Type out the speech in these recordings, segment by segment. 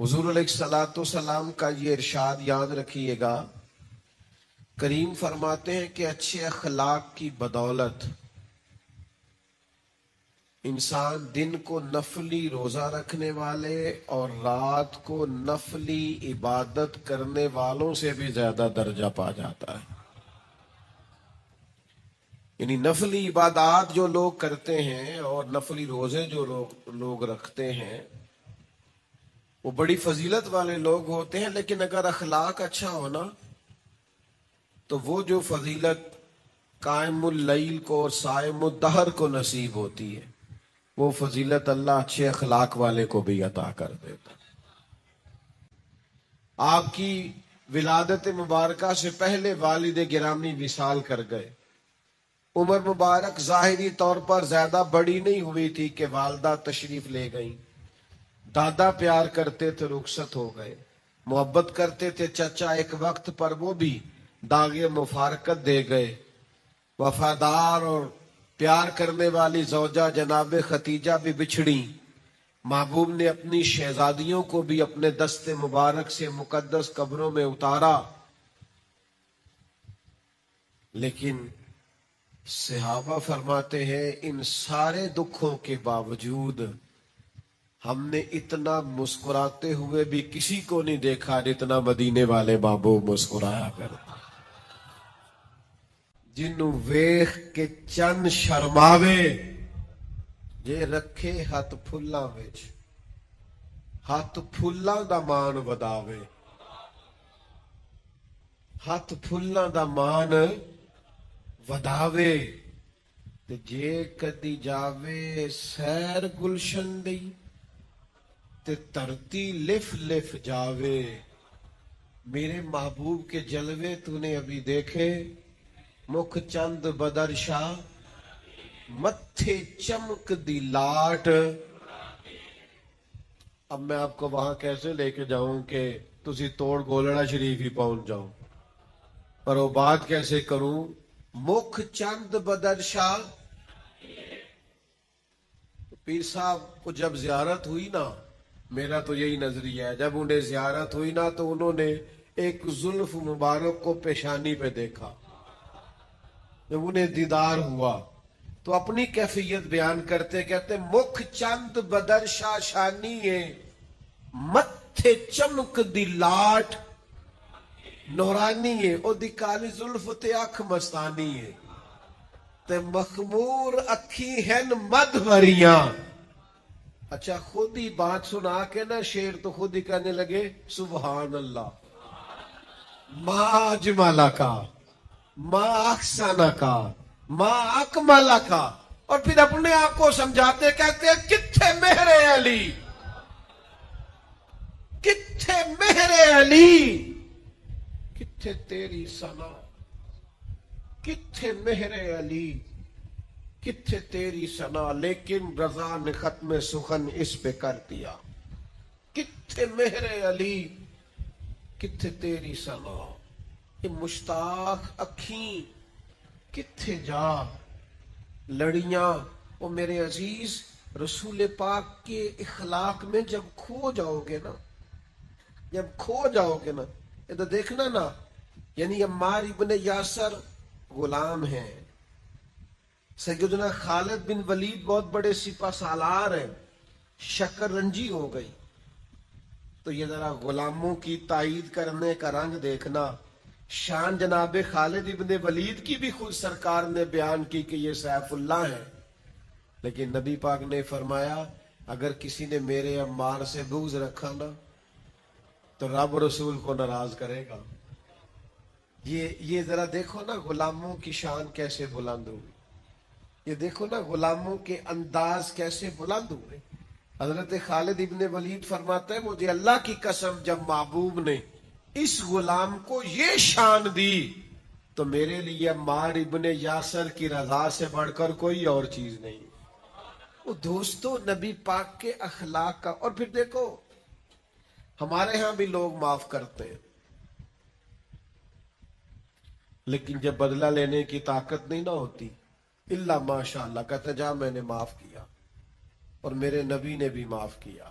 حضور علیہ السلام کا یہ ارشاد یاد رکھیے گا، کریم فرماتے ہیں کہ اچھے اخلاق کی بدولت انسان دن کو نفلی روزہ رکھنے والے اور رات کو نفلی عبادت کرنے والوں سے بھی زیادہ درجہ پا جاتا ہے۔ یعنی نفلی عبادات جو لوگ کرتے ہیں اور نفلی روزے جو لوگ رکھتے ہیں وہ بڑی فضیلت والے لوگ ہوتے ہیں، لیکن اگر اخلاق اچھا ہونا تو وہ جو فضیلت قائم اللیل کو اور صائم الدہر کو نصیب ہوتی ہے وہ فضیلت اللہ اچھے اخلاق والے کو بھی عطا کر دیتا۔ آپ کی ولادت مبارکہ سے پہلے والد گرامی وصال کر گئے۔ عمر مبارک ظاہری طور پر زیادہ بڑی نہیں ہوئی تھی کہ والدہ تشریف لے گئیں۔ دادا پیار کرتے تھے، رخصت ہو گئے۔ محبت کرتے تھے چچا، ایک وقت پر وہ بھی داغ مفارقت دے گئے۔ وفادار اور پیار کرنے والی زوجہ جناب ختیجہ بھی بچھڑی۔ محبوب نے اپنی شہزادیوں کو بھی اپنے دست مبارک سے مقدس قبروں میں اتارا، لیکن صحابہ فرماتے ہیں ان سارے دکھوں کے باوجود ہم نے اتنا مسکراتے ہوئے بھی کسی کو نہیں دیکھا جتنا مدینے والے محبوب مسکرایا کرتے۔ جنوں ویخ کے چن شرماوے، جے رکھے ہاتھ پھلاں وچ ہاتھ پھلاں دا مان وداوے، ہاتھ پھلاں دا مان وداوے، تے جے کدی جاوے سیر گلشن دی تے ترتی لف لف جاوے۔ میرے محبوب کے جلوے تو نے ابھی دیکھے، مکھ چند بدر شاہ متھے چمک دی لاٹ۔ اب میں آپ کو وہاں کیسے لے کے جاؤں کہ تسی توڑ گولڑا شریف ہی پہنچ جاؤں، پر وہ بات کیسے کروں؟ مکھ چند بدر شاہ۔ پیر صاحب کو جب زیارت ہوئی نا، میرا تو یہی نظریہ ہے، جب انہیں زیارت ہوئی نا تو انہوں نے ایک زلف مبارک کو پیشانی پہ دیکھا۔ جب انہیں دیدار ہوا تو اپنی کیفیت بیان کرتے کہتے مکھ چند بدر شاہ شانی ہے، متھے چمک دی لاٹ نورانی ہے، او دی کالی زلف تے اکھ مستانی ہے، تے مخمور اکھی ہن مد بھریاں۔ اچھا خود ہی بات سنا کے نا شیر تو خود ہی کہنے لگے سبحان اللہ، ما اجمل کا، ما احسن کا، ما اکمل کا، اور پھر اپنے آپ کو سمجھاتے کہتے ہیں کتھے مہر علی، کتھے مہر علی، کتھے تیری ثنا، کتھے مہر علی، کتھے تیری ثنا، لیکن رضا نے ختم سخن اس پہ کر دیا۔ کتھے مہر علی، کتھے تیری ثنا، یہ مشتاق اکھیں کتھے جا لڑیاں۔ وہ میرے عزیز رسول پاک کے اخلاق میں جب کھو جاؤ گے نا، جب کھو جاؤ گے نا، یہ تو دیکھنا نا، یعنی عمار ابن یاسر غلام ہیں، سیدنا خالد بن ولید بہت بڑے سپہ سالار ہیں، شکر رنجی ہو گئی، تو یہ ذرا غلاموں کی تائید کرنے کا رنگ دیکھنا۔ شان جناب خالد ابن ولید کی بھی خود سرکار نے بیان کی کہ یہ سیف اللہ ہیں، لیکن نبی پاک نے فرمایا اگر کسی نے میرے عمار سے بغض رکھا نا تو رب رسول کو ناراض کرے گا۔ یہ ذرا دیکھو نا غلاموں کی شان کیسے بلند ہوئی، یہ دیکھو نا غلاموں کے انداز کیسے بلند ہوئے۔ حضرت خالد ابن ولید فرماتا ہے مجھے اللہ کی قسم جب محبوب نے اس غلام کو یہ شان دی تو میرے لیے عمار ابن یاسر کی رضا سے بڑھ کر کوئی اور چیز نہیں۔ وہ دوستو نبی پاک کے اخلاق کا، اور پھر دیکھو ہمارے ہاں بھی لوگ معاف کرتے ہیں، لیکن جب بدلہ لینے کی طاقت نہیں نہ ہوتی، اللہ ماشاءاللہ کہتے جا میں نے معاف کیا اور میرے نبی نے بھی معاف کیا۔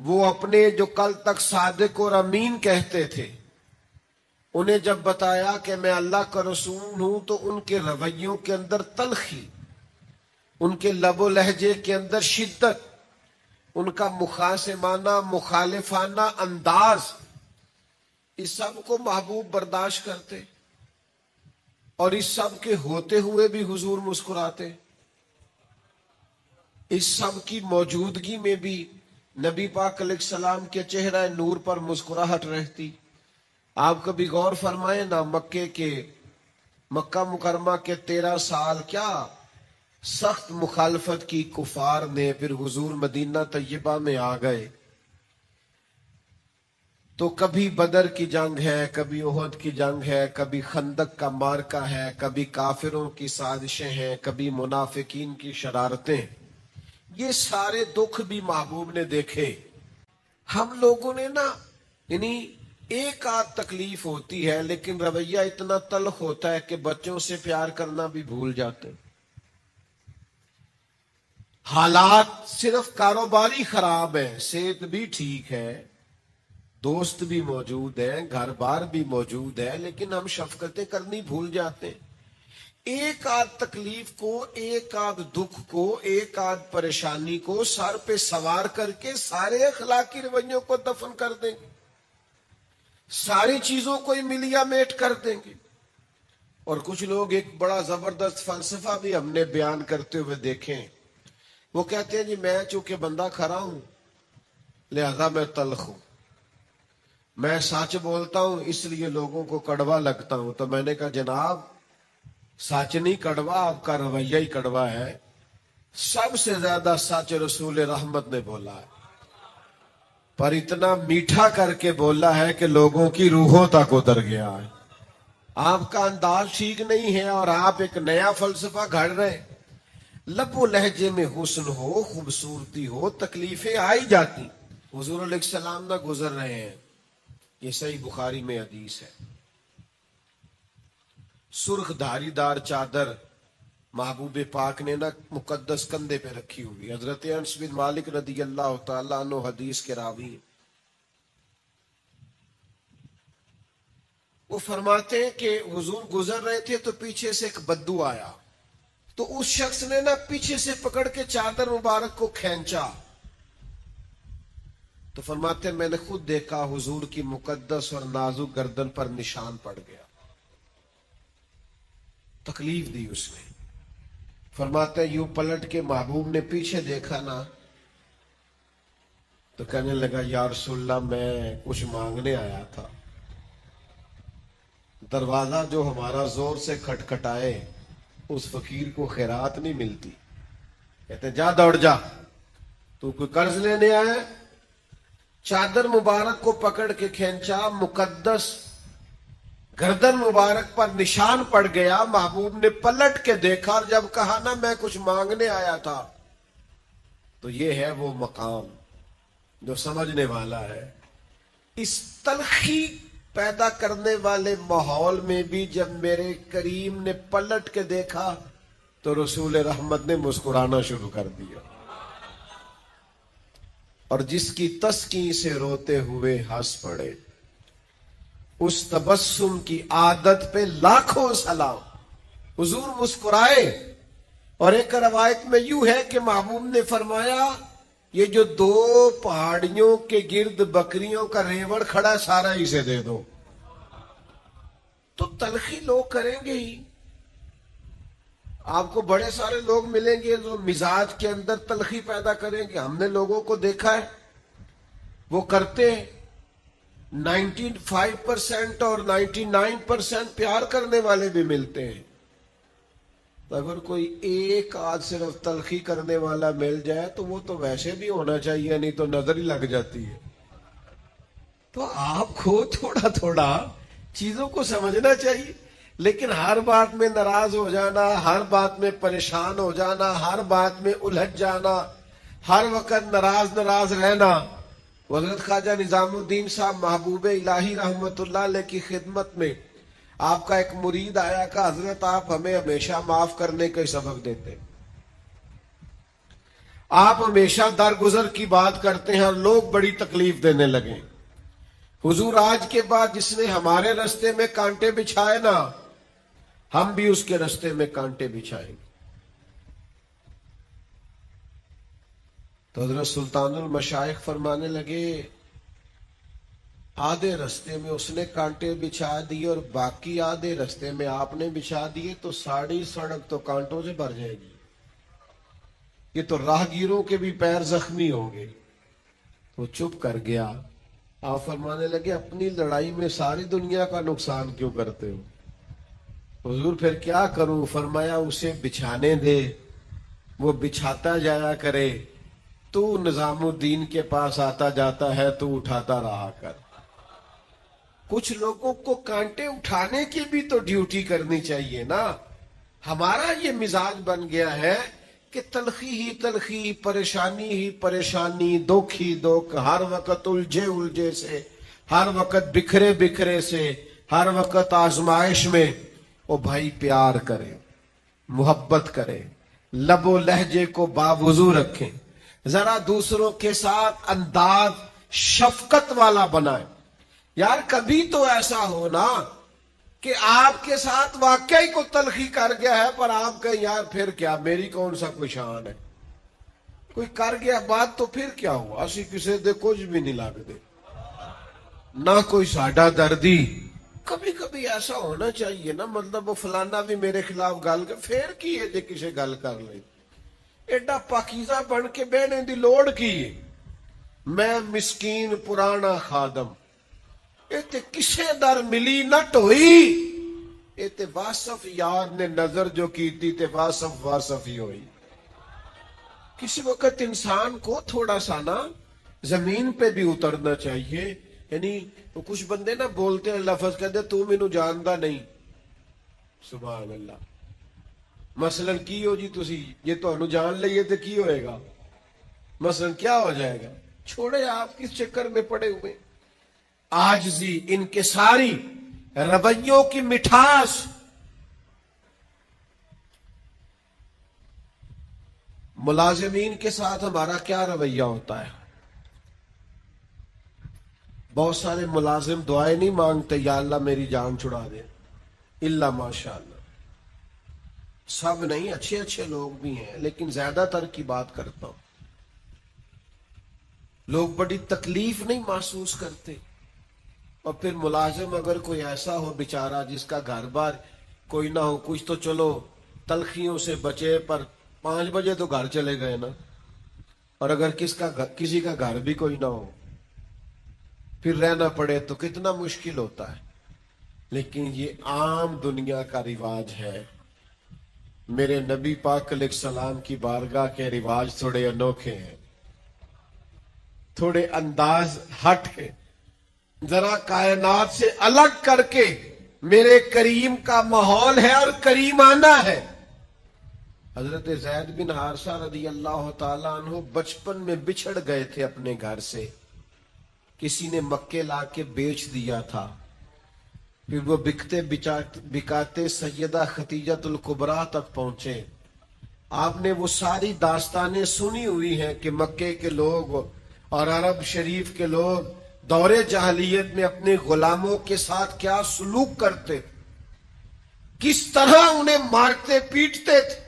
وہ اپنے جو کل تک صادق اور امین کہتے تھے، انہیں جب بتایا کہ میں اللہ کا رسول ہوں تو ان کے رویوں کے اندر تلخی، ان کے لب و لہجے کے اندر شدت، ان کا مخاصمانہ مخالفانہ انداز، اس سب کو محبوب برداشت کرتے، اور اس سب کے ہوتے ہوئے بھی حضور مسکراتے، اس سب کی موجودگی میں بھی نبی پاک علیہ السلام کے چہرہ نور پر مسکراہٹ رہتی۔ آپ کبھی غور فرمائیں نا، مکہ مکرمہ کے 13 سال کیا سخت مخالفت کی کفار نے، پھر حضور مدینہ طیبہ میں آ گئے تو کبھی بدر کی جنگ ہے، کبھی احد کی جنگ ہے، کبھی خندق کا مارکہ ہے، کبھی کافروں کی سازشیں ہیں، کبھی منافقین کی شرارتیں، یہ سارے دکھ بھی محبوب نے دیکھے۔ ہم لوگوں نے نا، یعنی ایک آدھ تکلیف ہوتی ہے لیکن رویہ اتنا تلخ ہوتا ہے کہ بچوں سے پیار کرنا بھی بھول جاتے۔ حالات صرف کاروباری خراب ہیں، صحت بھی ٹھیک ہے، دوست بھی موجود ہیں، گھر بار بھی موجود ہے، لیکن ہم شفقتیں کرنی بھول جاتے ہیں۔ ایک آدھ تکلیف کو، ایک آدھ دکھ کو، ایک آدھ پریشانی کو سر پہ سوار کر کے سارے اخلاقی رویوں کو دفن کر دیں گے، ساری چیزوں کو ملیا میٹ کر دیں گے۔ اور کچھ لوگ ایک بڑا زبردست فلسفہ بھی ہم نے بیان کرتے ہوئے دیکھیں، وہ کہتے ہیں جی میں چونکہ بندہ کھرا ہوں لہذا میں تلخ ہوں، میں سچ بولتا ہوں اس لیے لوگوں کو کڑوا لگتا ہوں۔ تو میں نے کہا جناب سچ نہیں کڑوا، آپ کا رویہ ہی کڑوا ہے۔ سب سے زیادہ سچ رسول رحمت نے بولا ہے، پر اتنا میٹھا کر کے بولا ہے کہ لوگوں کی روحوں تک اتر گیا ہے۔ آپ کا انداز ٹھیک نہیں ہے اور آپ ایک نیا فلسفہ گھڑ رہے۔ لب و لہجے میں حسن ہو، خوبصورتی ہو، تکلیفیں آئی جاتی۔ حضور علیہ السلام نہ گزر رہے ہیں، یہ صحیح بخاری میں حدیث ہے۔ سرخ دھاری دار چادر محبوب پاک نے نا مقدس کندھے پہ رکھی ہوئی، حضرت انس بن مالک رضی اللہ تعالیٰ عنہ حدیث کے راوی، وہ فرماتے ہیں کہ حضور گزر رہے تھے تو پیچھے سے ایک بدو آیا، تو اس شخص نے نا پیچھے سے پکڑ کے چادر مبارک کو کھینچا، تو فرماتے ہیں میں نے خود دیکھا حضور کی مقدس اور نازک گردن پر نشان پڑ گیا، تکلیف دی اس نے۔ فرماتے ہیں یوں پلٹ کے محبوب نے پیچھے دیکھا نا تو کہنے لگا یا رسول اللہ میں کچھ مانگنے آیا تھا، دروازہ جو ہمارا زور سے کھٹکھٹائے اس فقیر کو خیرات نہیں ملتی، کہتے جا دوڑ جا، تو کوئی قرض لینے آیا؟ چادر مبارک کو پکڑ کے کھینچا، مقدس گردن مبارک پر نشان پڑ گیا، محبوب نے پلٹ کے دیکھا اور جب کہا نا میں کچھ مانگنے آیا تھا، تو یہ ہے وہ مقام جو سمجھنے والا ہے۔ اس تلخی پیدا کرنے والے ماحول میں بھی جب میرے کریم نے پلٹ کے دیکھا تو رسول رحمت نے مسکرانا شروع کر دیا، اور جس کی تسکین سے روتے ہوئے ہنس پڑے، اس تبسم کی عادت پہ لاکھوں سلام۔ حضور مسکرائے، اور ایک روایت میں یوں ہے کہ محبوب نے فرمایا یہ جو 2 پہاڑیوں کے گرد بکریوں کا ریوڑ کھڑا سارا اسے دے دو۔ تو تلخی لوگ کریں گے ہی، آپ کو بڑے سارے لوگ ملیں گے جو مزاج کے اندر تلخی پیدا کریں گے۔ ہم نے لوگوں کو دیکھا ہے وہ کرتے ہیں، 95% اور 99% پیار کرنے والے بھی ملتے ہیں، تو اگر کوئی ایک آدھ صرف تلخی کرنے والا مل جائے تو وہ تو ویسے بھی ہونا چاہیے، نہیں تو نظر ہی لگ جاتی ہے۔ تو آپ کو تھوڑا تھوڑا چیزوں کو سمجھنا چاہیے، لیکن ہر بات میں ناراض ہو جانا، ہر بات میں پریشان ہو جانا، ہر بات میں الجھ جانا، ہر وقت ناراض رہنا۔ حضرت خواجہ نظام الدین صاحب محبوب الہی رحمت اللہ علیہ کی خدمت میں آپ کا ایک مرید آیا کہ حضرت آپ ہمیں ہمیشہ معاف کرنے کا سبق دیتے، آپ ہمیشہ درگزر کی بات کرتے ہیں اور لوگ بڑی تکلیف دینے لگے. حضور آج کے بعد جس نے ہمارے رستے میں کانٹے بچھائے نا، ہم بھی اس کے رستے میں کانٹے بچھائیں گے. تو حضرت سلطان المشائخ فرمانے لگے آدھے رستے میں اس نے کانٹے بچھا دیے اور باقی آدھے رستے میں آپ نے بچھا دیے تو ساری سڑک تو کانٹوں سے بھر جائے گی. یہ تو راہگیروں کے بھی پیر زخمی ہوں گے. وہ چپ کر گیا. آپ فرمانے لگے اپنی لڑائی میں ساری دنیا کا نقصان کیوں کرتے ہو؟ حضور پھر کیا کروں؟ فرمایا اسے بچھانے دے، وہ بچھاتا جایا کرے، تو نظام الدین کے پاس آتا جاتا ہے تو اٹھاتا رہا کر. کچھ لوگوں کو کانٹے اٹھانے کی بھی تو ڈیوٹی کرنی چاہیے نا. ہمارا یہ مزاج بن گیا ہے کہ تلخی ہی تلخی، پریشانی ہی پریشانی، دکھ ہی دکھ، ہر وقت الجھے سے، ہر وقت بکھرے بکھرے سے، ہر وقت آزمائش میں. او بھائی پیار کرے، محبت کرے، لب و لہجے کو باوضو رکھیں، ذرا دوسروں کے ساتھ انداز شفقت والا بنائیں. یار کبھی تو ایسا ہونا کہ آپ کے ساتھ واقعی کو تلخی کر گیا ہے پر آپ کہیں یار پھر کیا، میری کون سا کوئی شان ہے. کوئی کر گیا بات تو پھر کیا ہوا، اسی کسی دے کچھ بھی نہیں لگتے، نہ کوئی ساڈا دردی. کبھی کبھی ایسا ہونا چاہیے نا. مطلب وہ فلانا بھی میرے خلاف گل کر پھر کی ہے جے کسی گل کر لے. ایڈا پاکیزہ بن کے بہنے دی لوڑ کی ہے. میں مسکین پرانا خادم، تے کسے در ملی نہ ٹوئی، تے واصف یار نے نظر جو کی تھی تے واصف ہی ہوئی. کسی وقت انسان کو تھوڑا سا نا زمین پہ بھی اترنا چاہیے. یعنی کچھ بندے نا بولتے ہیں لفظ کہتے تو مینوں جاندا نہیں. سبحان اللہ. مثلا کی ہو جی تسی یہ تو جان لئیے تو کی ہوئے گا؟ مثلا کیا ہو جائے گا؟ چھوڑے آپ کس چکر میں پڑے ہوئے. عاجزی، انکساری، رویوں کی مٹھاس. ملازمین کے ساتھ ہمارا کیا رویہ ہوتا ہے؟ بہت سارے ملازم دعائیں نہیں مانگتے یا اللہ میری جان چھڑا دے، الا ماشاءاللہ. سب نہیں، اچھے اچھے لوگ بھی ہیں، لیکن زیادہ تر کی بات کرتا ہوں. لوگ بڑی تکلیف نہیں محسوس کرتے. اور پھر ملازم اگر کوئی ایسا ہو بیچارہ جس کا گھر بار کوئی نہ ہو، کچھ تو چلو تلخیوں سے بچے، پر 5 بجے تو گھر چلے گئے نا. اور اگر کسی کا گھر بھی کوئی نہ ہو پھر رہنا پڑے تو کتنا مشکل ہوتا ہے. لیکن یہ عام دنیا کا رواج ہے. میرے نبی پاک علیہ السلام کی بارگاہ کے رواج تھوڑے انوکھے ہیں، تھوڑے انداز ہٹ کے، ذرا کائنات سے الگ کر کے میرے کریم کا ماحول ہے اور کریمانہ ہے. حضرت زید بن حارثہ رضی اللہ تعالیٰ عنہ بچپن میں بچھڑ گئے تھے اپنے گھر سے. کسی نے مکے لا کے بیچ دیا تھا. پھر وہ بکتے بکاتے سیدہ خدیجہ الکبریٰ تک پہنچے. آپ نے وہ ساری داستانیں سنی ہوئی ہیں کہ مکے کے لوگ اور عرب شریف کے لوگ دور جاہلیت میں اپنے غلاموں کے ساتھ کیا سلوک کرتے، کس طرح انہیں مارتے پیٹتے تھے.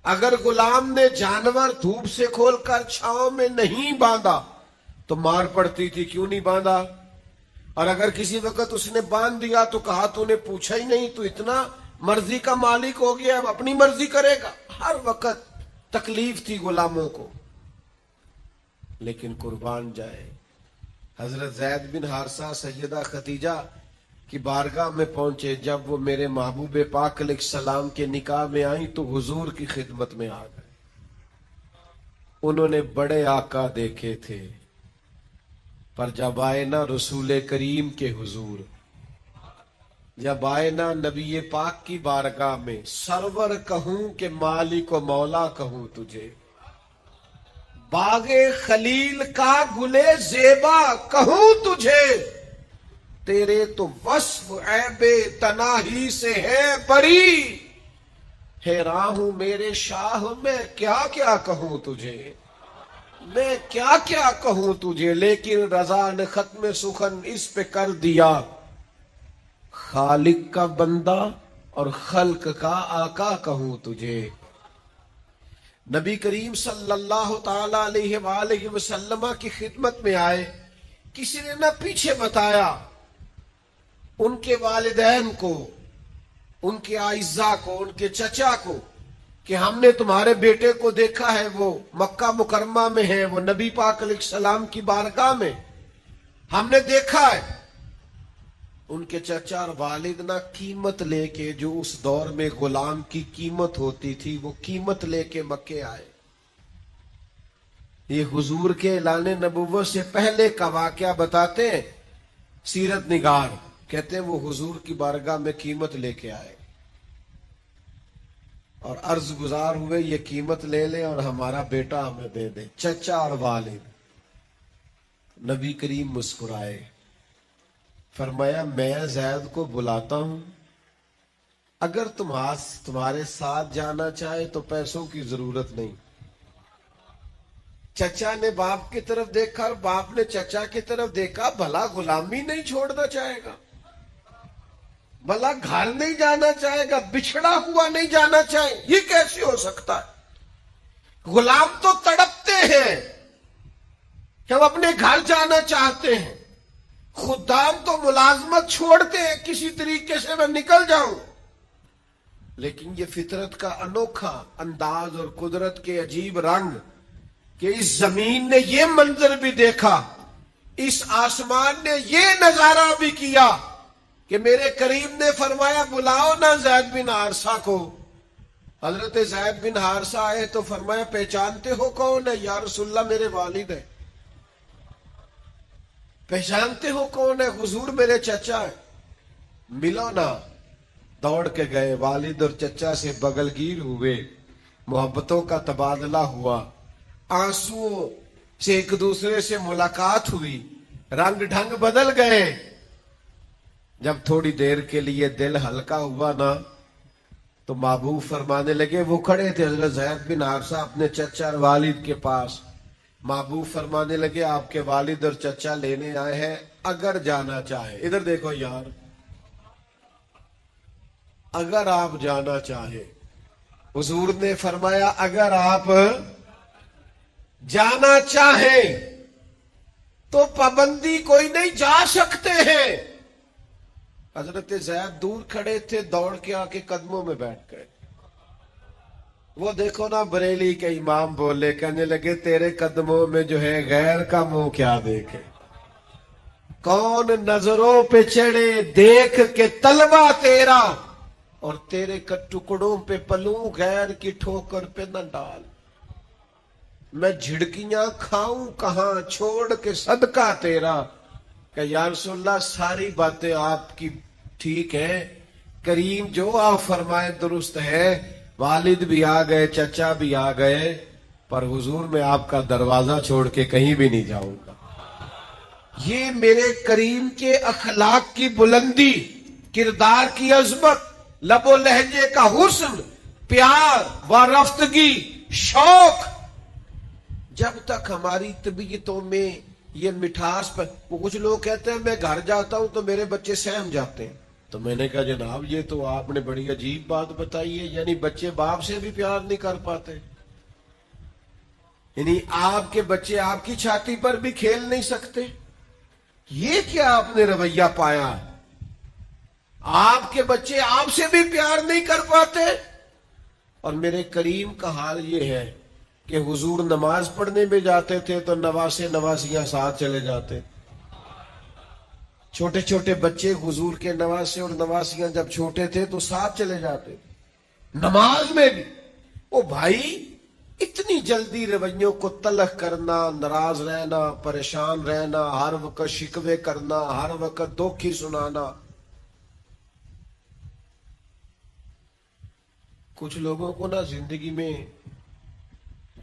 اگر غلام نے جانور دھوپ سے کھول کر چھاؤں میں نہیں باندھا تو مار پڑتی تھی، کیوں نہیں باندھا؟ اور اگر کسی وقت اس نے باندھ دیا تو کہا تو نے پوچھا ہی نہیں، تو اتنا مرضی کا مالک ہو گیا، اب اپنی مرضی کرے گا. ہر وقت تکلیف تھی غلاموں کو. لیکن قربان جائے حضرت زید بن حارثہ سیدہ خدیجہ کی بارگاہ میں پہنچے. جب وہ میرے محبوب پاک علیہ السلام کے نکاح میں آئیں تو حضور کی خدمت میں آ گئے. انہوں نے بڑے آقا دیکھے تھے، پر جب آئے نا رسول کریم کے حضور، جب آئے نا نبی پاک کی بارگاہ میں، سرور کہوں کہ مالک و مولا کہوں تجھے، باغ خلیل کا گلے زیبا کہوں تجھے، تیرے تو وصف عیب تناہی سے ہے بری، حیران ہوں میرے شاہ میں کیا کیا کہوں تجھے، میں کیا کیا کہوں تجھے، لیکن رضا نے ختم سخن اس پہ کر دیا، خالق کا بندہ اور خلق کا آقا کہوں تجھے۔ نبی کریم صلی اللہ تعالی علیہ وآلہ وسلم کی خدمت میں آئے، کسی نے نہ پیچھے بتایا ان کے والدین کو، ان کے اعزاء کو، ان کے چچا کو کہ ہم نے تمہارے بیٹے کو دیکھا ہے، وہ مکہ مکرمہ میں ہے، وہ نبی پاک علیہ السلام کی بارگاہ میں ہم نے دیکھا ہے۔ ان کے چچا اور والد نہ قیمت لے کے، جو اس دور میں غلام کی قیمت ہوتی تھی، وہ قیمت لے کے مکے آئے۔ یہ حضور کے اعلان نبوت سے پہلے کا واقعہ بتاتے ہیں سیرت نگار، کہتے ہیں وہ حضور کی بارگاہ میں قیمت لے کے آئے اور عرض گزار ہوئے یہ قیمت لے لیں اور ہمارا بیٹا ہمیں دے دے۔ چچا اور والد، نبی کریم مسکرائے، فرمایا میں زید کو بلاتا ہوں، اگر تمہارے ساتھ جانا چاہے تو پیسوں کی ضرورت نہیں۔ چچا نے باپ کی طرف دیکھا اور باپ نے چچا کی طرف دیکھا، بھلا غلامی نہیں چھوڑنا چاہے گا، بھلا گھر نہیں جانا چاہے گا، بچھڑا ہوا نہیں جانا چاہے، یہ کیسے ہو سکتا ہے؟ غلام تو تڑپتے ہیں کہ ہم اپنے گھر جانا چاہتے ہیں، خدام تو ملازمت چھوڑتے ہیں کسی طریقے سے میں نکل جاؤں، لیکن یہ فطرت کا انوکھا انداز اور قدرت کے عجیب رنگ کہ اس زمین نے یہ منظر بھی دیکھا، اس آسمان نے یہ نظارہ بھی کیا کہ میرے کریم نے فرمایا بلاؤ نہ زید بن حارثہ کو۔ حضرت زید بن حارثہ آئے تو فرمایا پہچانتے ہو کون ہے؟ یا رسول اللہ میرے والد ہیں۔ پہچانتے ہو کون ہے؟ حضور میرے چچا ہے۔ ملو نا، دوڑ کے گئے، والد اور چچا سے بغل گیر ہوئے، محبتوں کا تبادلہ ہوا، آنسو سے ایک دوسرے سے ملاقات ہوئی، رنگ ڈھنگ بدل گئے۔ جب تھوڑی دیر کے لیے دل ہلکا ہوا نا تو محبوب فرمانے لگے، وہ کھڑے تھے حضرت زید بن حارثہ اپنے چچا اور والد کے پاس، محبوب فرمانے لگے آپ کے والد اور چچا لینے آئے ہیں، اگر جانا چاہے۔ ادھر دیکھو یار، اگر آپ جانا چاہے، حضور نے فرمایا اگر آپ جانا چاہیں تو پابندی کوئی نہیں، جا سکتے ہیں۔ حضرت زید دور کھڑے تھے، دوڑ کے آ کے قدموں میں بیٹھ گئے۔ وہ دیکھو نا بریلی کے امام بولے، کہنے لگے تیرے قدموں میں جو ہے غیر کا منہ کیا دیکھے، کون نظروں پہ چڑھے دیکھ کے طلبہ تیرا، اور تیرے ٹکڑوں پہ پلوں غیر کی ٹھوکر پہ نہ ڈال۔ میں جھڑکیاں کھاؤں کہاں چھوڑ کے صدقہ تیرا، کہ یا رسول اللہ ساری باتیں آپ کی ٹھیک ہیں، کریم جو آپ فرمائے درست ہے، والد بھی آ گئے، چچا بھی آ گئے، پر حضور میں آپ کا دروازہ چھوڑ کے کہیں بھی نہیں جاؤں گا۔ یہ میرے کریم کے اخلاق کی بلندی، کردار کی عظمت، لب و لہجے کا حسن، پیار و رفتگی، شوق، جب تک ہماری طبیعتوں میں یہ مٹھاس پر، وہ کچھ لوگ کہتے ہیں میں گھر جاتا ہوں تو میرے بچے سہم جاتے ہیں، تو میں نے کہا جناب یہ تو آپ نے بڑی عجیب بات بتائی ہے، یعنی بچے باپ سے بھی پیار نہیں کر پاتے، یعنی آپ کے بچے آپ کی چھاتی پر بھی کھیل نہیں سکتے، یہ کیا آپ نے رویہ پایا؟ آپ کے بچے آپ سے بھی پیار نہیں کر پاتے؟ اور میرے کریم کا حال یہ ہے کہ حضور نماز پڑھنے میں جاتے تھے تو نواسے نواسیاں ساتھ چلے جاتے، چھوٹے چھوٹے بچے حضور کے نواسے اور نواسیاں جب چھوٹے تھے تو ساتھ چلے جاتے، نماز میں بھی۔ او بھائی، اتنی جلدی رویوں کو تلخ کرنا، ناراض رہنا، پریشان رہنا، ہر وقت شکوے کرنا، ہر وقت دکھ ہی سنانا، کچھ لوگوں کو نا زندگی میں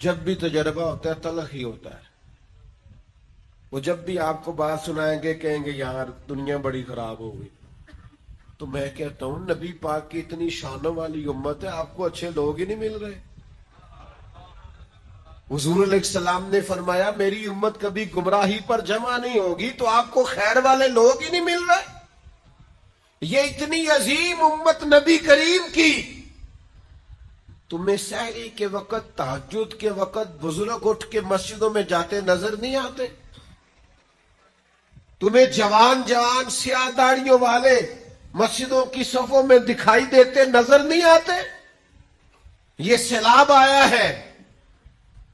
جب بھی تجربہ ہوتا ہے تلخ ہی ہوتا ہے، وہ جب بھی آپ کو بات سنائیں گے کہیں گے یار دنیا بڑی خراب ہو گئی، تو میں کہتا ہوں نبی پاک کی اتنی شانوں والی امت ہے، آپ کو اچھے لوگ ہی نہیں مل رہے۔ حضور علیہ السلام نے فرمایا میری امت کبھی گمراہی پر جمع نہیں ہوگی، تو آپ کو خیر والے لوگ ہی نہیں مل رہے۔ یہ اتنی عظیم امت نبی کریم کی، تمہیں سحری کے وقت، تہجد کے وقت بزرگ اٹھ کے مسجدوں میں جاتے نظر نہیں آتے؟ تمہیں جوان جوان سیاہ داڑھیوں والے مسجدوں کی صفوں میں دکھائی دیتے نظر نہیں آتے؟ یہ سیلاب آیا ہے،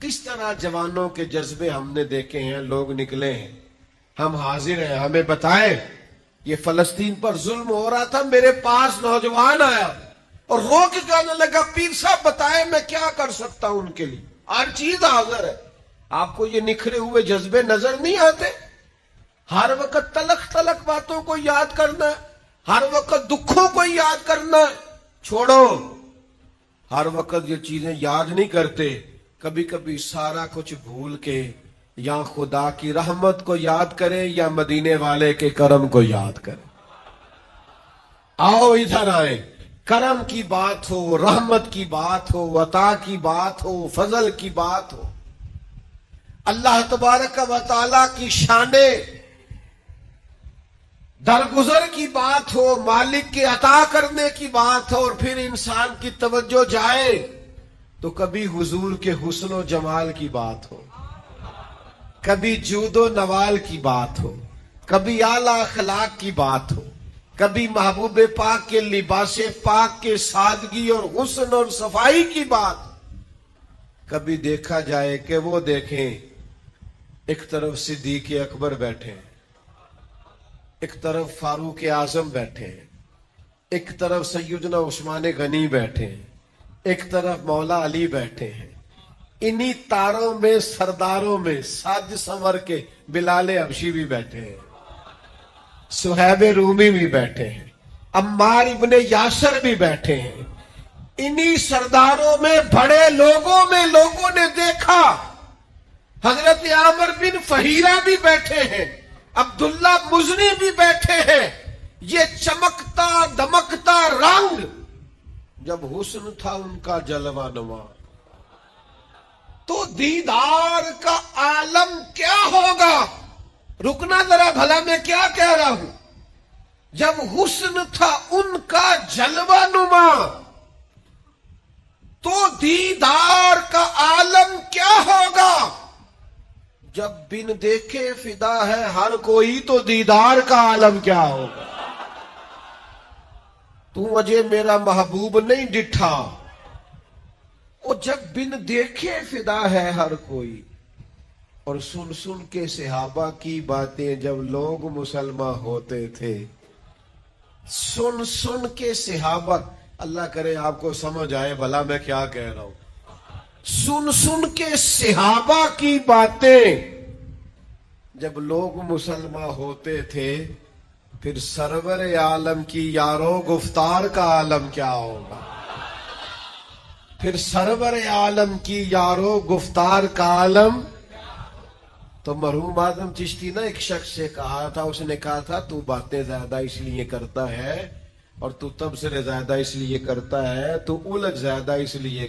کس طرح جوانوں کے جذبے ہم نے دیکھے ہیں، لوگ نکلے ہیں، ہم حاضر ہیں، ہمیں بتائیں۔ یہ فلسطین پر ظلم ہو رہا تھا، میرے پاس نوجوان آیا اور رو کے کہنے لگا پیر صاحب بتائیں میں کیا کر سکتا ہوں ان کے لیے، ہر چیز حاضر ہے۔ آپ کو یہ نکھرے ہوئے جذبے نظر نہیں آتے؟ ہر وقت تلخ تلخ باتوں کو یاد کرنا ہے، ہر وقت دکھوں کو یاد کرنا ہے، چھوڑو۔ ہر وقت یہ چیزیں یاد نہیں کرتے، کبھی کبھی سارا کچھ بھول کے یا خدا کی رحمت کو یاد کریں یا مدینے والے کے کرم کو یاد کریں۔ آؤ ادھر آئیں، کرم کی بات ہو، رحمت کی بات ہو، عطا کی بات ہو، فضل کی بات ہو، اللہ تبارک و تعالی کی شانیں درگزر کی بات ہو، مالک کے عطا کرنے کی بات ہو، اور پھر انسان کی توجہ جائے تو کبھی حضور کے حسن و جمال کی بات ہو، کبھی جود و نوال کی بات ہو، کبھی اعلیٰ اخلاق کی بات ہو، کبھی محبوب پاک کے لباس پاک کے سادگی اور حسن اور صفائی کی بات، کبھی دیکھا جائے کہ وہ دیکھیں ایک طرف صدیق اکبر بیٹھے ہیں، ایک طرف فاروق اعظم بیٹھے ہیں، ایک طرف سیدنا عثمان غنی بیٹھے ہیں، ایک طرف مولا علی بیٹھے ہیں، انہی تاروں میں سرداروں میں ساج سنور کے بلال حبشی بھی بیٹھے ہیں، صہیب رومی بھی بیٹھے ہیں، عمار ابن یاسر بھی بیٹھے ہیں۔ انہی سرداروں میں بڑے لوگوں میں لوگوں نے دیکھا حضرت عامر بن فہیرہ بھی بیٹھے ہیں، عبداللہ مزنی بھی بیٹھے ہیں۔ یہ چمکتا دمکتا رنگ جب حسن تھا ان کا جلوہ نما، تو دیدار کا عالم کیا ہوگا؟ رکنا ذرا بھلا میں کیا کہہ رہا ہوں۔ جب حسن تھا ان کا جلوہ نما تو دیدار کا عالم کیا ہوگا؟ جب بن دیکھے فدا ہے ہر کوئی تو دیدار کا عالم کیا ہوگا؟ تو اجے میرا محبوب نہیں ڈٹھا، اور جب بن دیکھے فدا ہے ہر کوئی، اور سن سن کے صحابہ کی باتیں جب لوگ مسلمان ہوتے تھے، سن سن کے صحابہ، اللہ کرے آپ کو سمجھ آئے بھلا میں کیا کہہ رہا ہوں، سن سن کے صحابہ کی باتیں جب لوگ مسلمان ہوتے تھے، پھر سرور عالم کی یارو گفتار کا عالم کیا ہوگا؟ پھر سرور عالم کی یارو گفتار کا عالم۔ تو مرحوم اعظم چشتی نے ایک شخص سے کہا تھا، اس نے کہا تھا تو باتیں زیادہ اس لیے کرتا ہے اور تو تبصرے زیادہ اس لیے کرتا ہے، تو الجھ زیادہ اس لیے